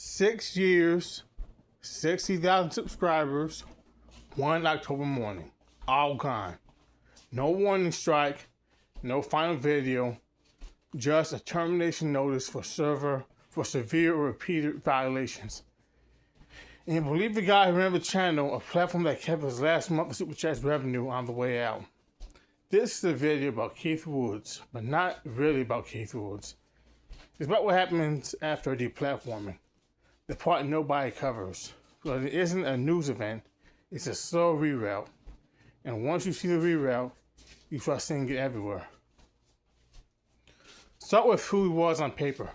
6 years, 60,000 subscribers, one October morning. All gone. No warning strike, no final video, just a termination notice for severe or repeated violations. And believe the guy who ran the channel, a platform that kept his last month of Super Chat's revenue on the way out. This is a video about Keith Woods, but not really about Keith Woods. It's about what happens after a deplatforming, the part nobody covers. But it isn't a news event, it's a slow reroute. And once you see the reroute, you start seeing it everywhere. Start with who he was on paper.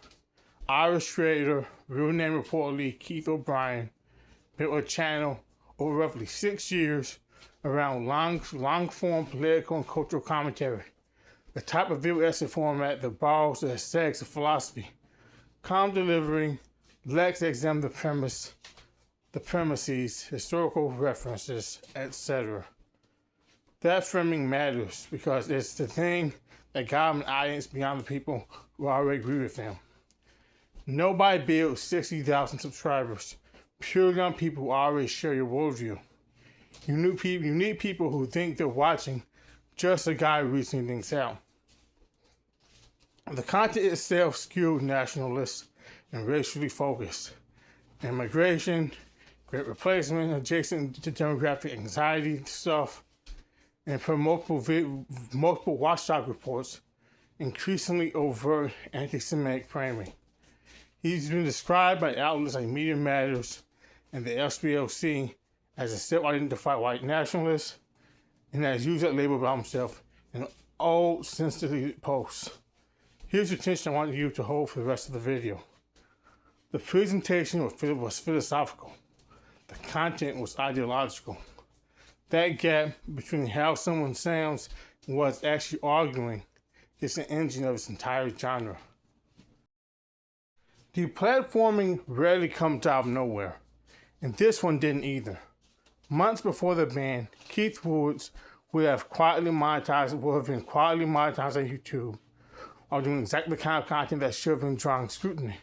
Irish trader, real name reportedly Keith O'Brien, built a channel over roughly 6 years around long-form political and cultural commentary. The type of video essay format that borrows the aesthetics of philosophy. Calm delivery, let's examine the premises, historical references, etc. That framing matters because it's the thing that got an audience beyond the people who already agree with them. Nobody builds 60,000 subscribers purely on people who already share your worldview. You need people who think they're watching just a guy reasoning things out. The content itself skewed nationalist and racially focused. Immigration, great replacement, adjacent to demographic anxiety stuff, and per multiple watchdog reports, increasingly overt anti-Semitic framing. He's been described by outlets like Media Matters and the SPLC as a self-identified white nationalist, and has used that label about himself in old, since-deleted posts. Here's the attention I want you to hold for the rest of the video. The presentation was philosophical. The content was ideological. That gap between how someone sounds and what's actually arguing is the engine of its entire genre. Deplatforming rarely comes out of nowhere, and this one didn't either. Months before the ban, Keith Woods would have been quietly monetized on YouTube, or doing exactly the kind of content that should have been drawing scrutiny,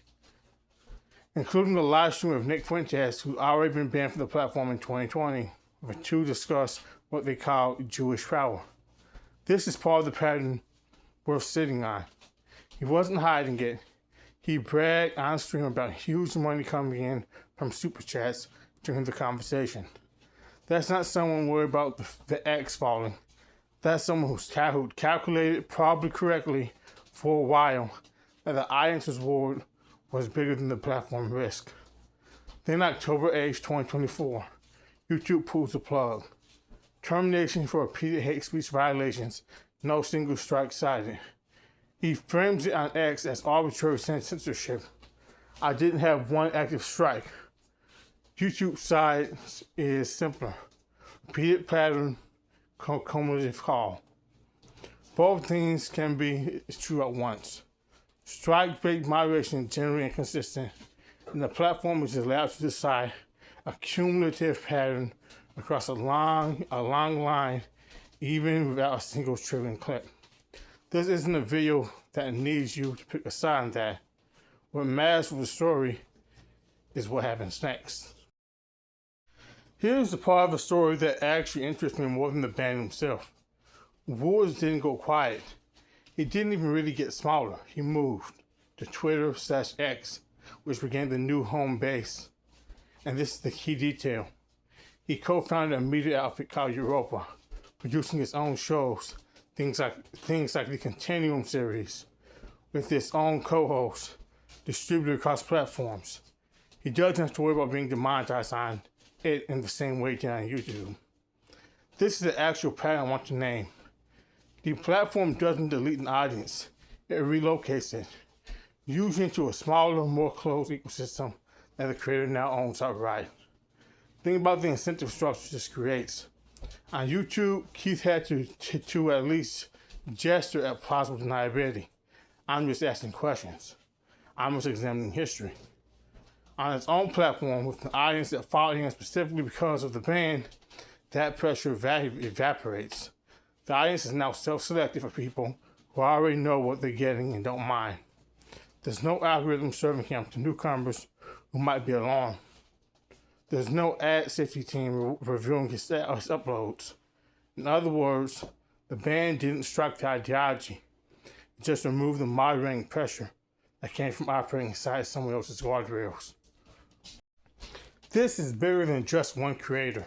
including the live stream of Nick Fuentes, who'd already been banned from the platform in 2020, where two discuss what they call Jewish power. This is part of the pattern worth sitting on. He wasn't hiding it. He bragged on stream about huge money coming in from Super Chats during the conversation. That's not someone worried about the X falling. That's someone who's calculated, probably correctly, for a while, that the audience's reward was bigger than the platform risk. Then October 8th, 2024, YouTube pulls the plug. Termination for repeated hate speech violations, no single strike cited. He frames it on X as arbitrary censorship. I didn't have one active strike. YouTube's side is simpler. Repeated pattern, cumulative call. Both things can be true at once. Strike-based moderation is generally inconsistent, and the platform is allowed to decide a cumulative pattern across a long line, even without a single triggering clip. This isn't a video that needs you to pick a side on that. What matters for the story is what happens next. Here's the part of the story that actually interests me more than the ban himself. Woods didn't go quiet. He didn't even really get smaller. He moved to Twitter/X, which became the new home base. And this is the key detail. He co-founded a media outfit called Europa, producing his own shows, things like the Continuum series, with his own co-host, distributed across platforms. He doesn't have to worry about being demonetized on it in the same way he did on YouTube. This is the actual pattern I want to name. The platform doesn't delete an audience, it relocates it, usually into a smaller, more closed ecosystem that the creator now owns outright. Think about the incentive structure this creates. On YouTube, Keith had to at least gesture at plausible deniability. I'm just asking questions. I'm just examining history. On its own platform, with an audience that followed him specifically because of the ban, that pressure evaporates. The audience is now self-selected for people who already know what they're getting and don't mind. There's no algorithm serving him to newcomers who might be alarmed. There's no ad safety team reviewing his uploads. In other words, the ban didn't strike the ideology. It just removed the moderating pressure that came from operating inside someone else's guardrails. This is bigger than just one creator.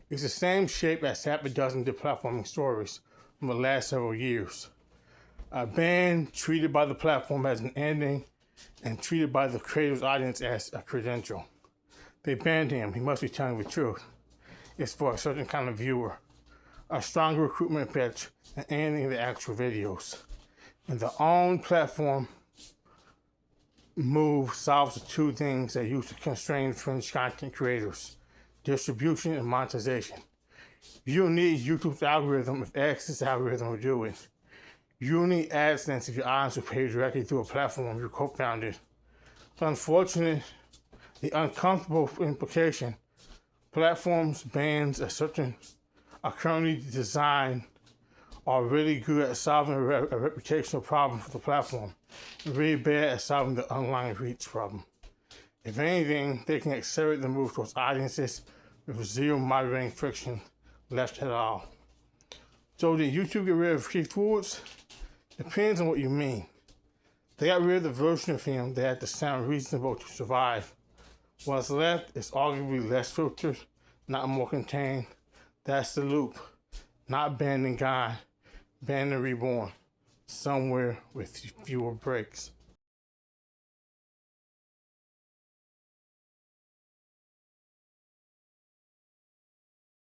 It's the same shape as half a dozen deplatforming stories from the last several years. A ban treated by the platform as an ending and treated by the creator's audience as a credential. They banned him. He must be telling the truth. It's for a certain kind of viewer. A stronger recruitment pitch than any of the actual videos. And the own platform move solves the two things that used to constrain fringe content creators: distribution and monetization. You don't need YouTube's algorithm if X's algorithm will do it. You don't need AdSense if your audience will pay directly through a platform you co-founded. The unfortunate, the uncomfortable implication: platforms, bans are currently designed are really good at solving a reputational problem for the platform, and really bad at solving the underlying reach problem. If anything, they can accelerate the move towards audiences with zero moderating friction left at all. So did YouTube get rid of Keith Woods? Depends on what you mean. They got rid of the version of him that had to sound reasonable to survive. What's left is arguably less filtered, not more contained. That's the loop. Not banned and gone, banned and reborn, somewhere with fewer breaks.